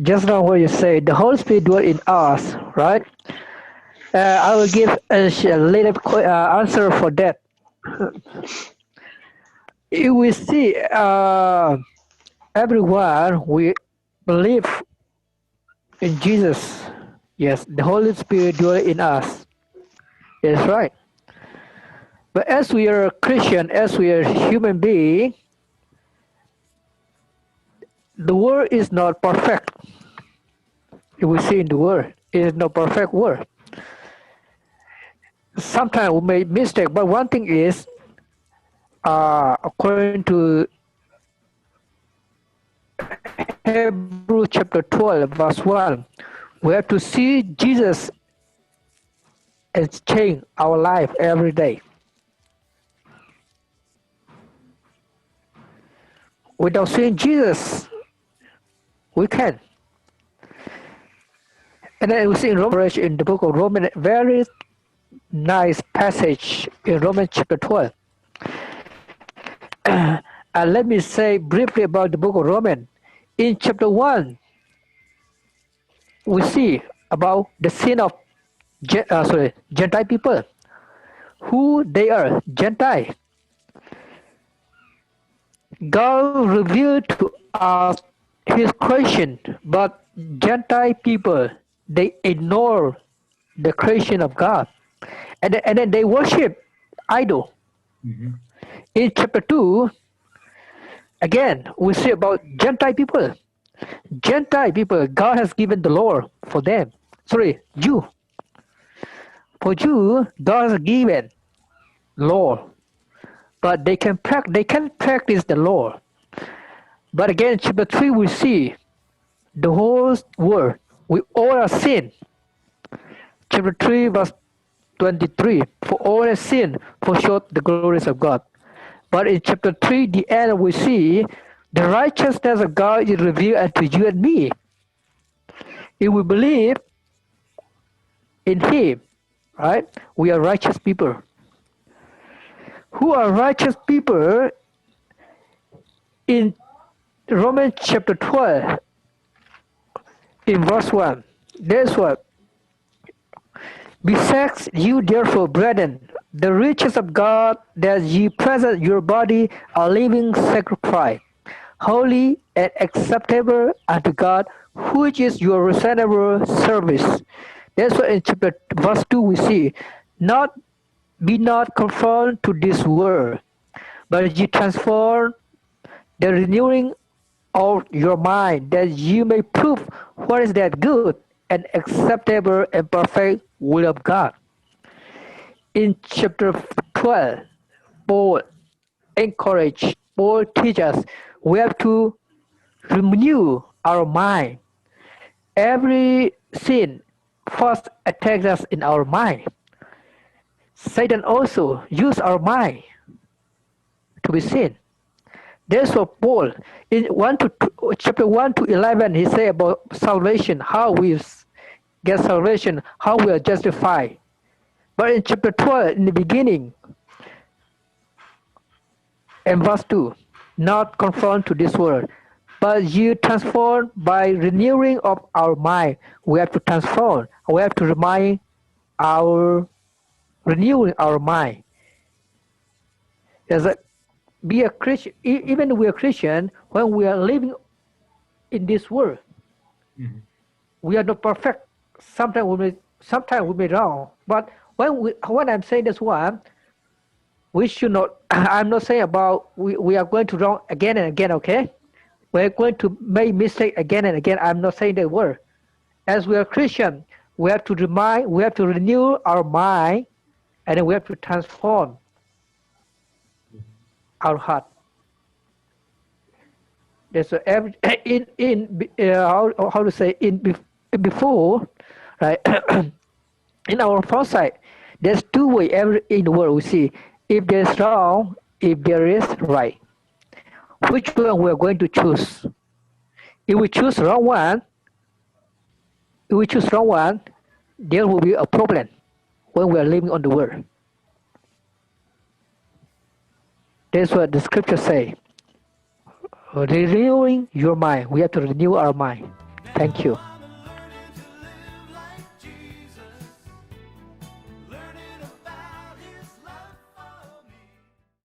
just now what you say, the Holy Spirit dwell in us, right? I will give a little answer for that. If we see everyone, we believe in Jesus. Yes, the Holy Spirit dwell in us. That's right. But as we are Christian, as we are human being, the world is not perfect. If we see in the world, it is not perfect world. Sometimes we make mistake, but one thing is, according to Hebrews chapter 12, verse 1, we have to see Jesus and change our life every day. Without seeing Jesus, we can. And then we see in the book of Romans, very nice passage in Romans chapter 12. And let me say briefly about the book of Romans. In chapter 1, we see about the sin of Gentile people. Who they are, Gentile. God revealed to us His creation, but Gentile people, they ignore the creation of God. And then they worship idol. Mm-hmm. In chapter 2, again, we see about Gentile people. Gentile people, God has given the law for them. Sorry, Jew. For Jew, God has given law, but they can't practice the law. But again, chapter 3, we see the whole world, we all are sin. Chapter 3, verse 23, for all have sinned, forsake the glories of God. But in chapter 3, the end, we see the righteousness of God is revealed unto you and me. If we believe in Him, right, we are righteous people. Who are righteous people? In Romans chapter 12, in verse 1, there's what? Beseech you therefore, brethren, the riches of God, that ye present your body a living sacrifice, holy and acceptable unto God, which is your reasonable service. That's why in chapter verse 2 we see, be not conformed to this world, but ye transform the renewing of your mind, that you may prove what is that good and acceptable and perfect will of God. In chapter 12, Paul teaches we have to renew our mind. Every sin first attacks us in our mind. Satan also uses our mind to be sin. Therefore, Paul in chapter 1 to 11, he say about salvation, how we get salvation, how we are justified. But in chapter 12, in the beginning, and verse 2, not conform to this world, but you transform by renewing of our mind. We have to transform. We have to renewing our mind. As a be a Christian, even we are Christian, when we are living in this world, Mm-hmm. we are not perfect. Sometimes we may wrong. But when I'm saying this one, we should not. I'm not saying about we are going to wrong again and again. Okay, we're going to make mistake again and again. I'm not saying that word. As we are Christian, we have to renew our mind, and then we have to transform our heart. There's every how to say before, right? In our foresight, there's two way in the world we see. If there's wrong, if there is right, which one we are going to choose? If we choose wrong one, there will be a problem when we are living on the world. That's what the scripture say. Renewing your mind. We have to renew our mind. Thank you.